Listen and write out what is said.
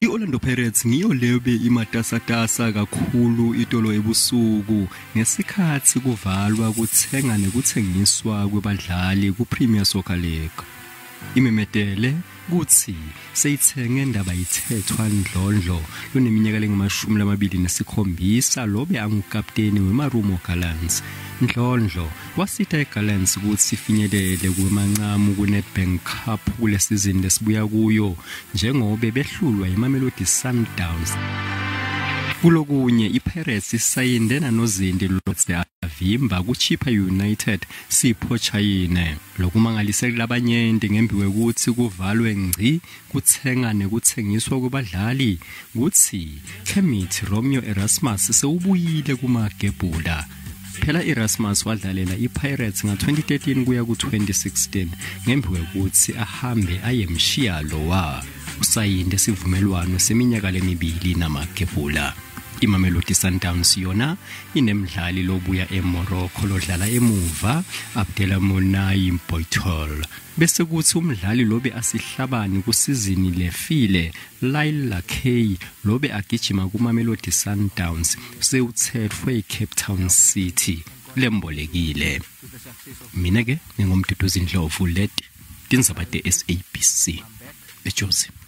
I-Orlando Pirates ngiyo leyo imatasatasa kakhulu itolo ebusuku ngesikhathi kuvalwa kuthenga nekuthengiswa kwabadlali ku-Premier Soccer League. Imemetele kuthi seyithenge indaba yithethwa ndlondlo loneminyaka lengama-27 lobe angukapteni weMarumo Gallants. Ndlondlo wasitha eGallants ukuthi ifinyelele kwemancamu kuNedbank Cup kule season lesibuya kuyo njengoba behlulwa iMamelodi Sundowns. Kulokunye iPirates isayindena noZindi Lotse avimba kuChippa United Sipho Chayine lokumangaliseka labanyenti ngembiwe ukuthi kuvalwe ngci kuthenga nekuthengiswa kwabadlali kuthi UKermit Erasmus sewubuyile kumagebhula. Phela Erasmus wadlalela iPirates nga-2013 kuya ku-2016 ngembiwe ukuthi ahambe ayemshiya lowa usayinde sivumelwano seminyaka lemibili namagebhula. iMamelodi Sundowns yona inemdlali lobuya eMorocco lodlala emuva Abdelmounai Boitol bese kuthi umdlali lobe asihlabani kusizini lefile Laila K lobe agijima kuMamelodi Sundowns sewuthethwe eCape Town City lembolekile. Mina ke ngingumduduzi Ndlovu leti tindzaba te SABC eJozi.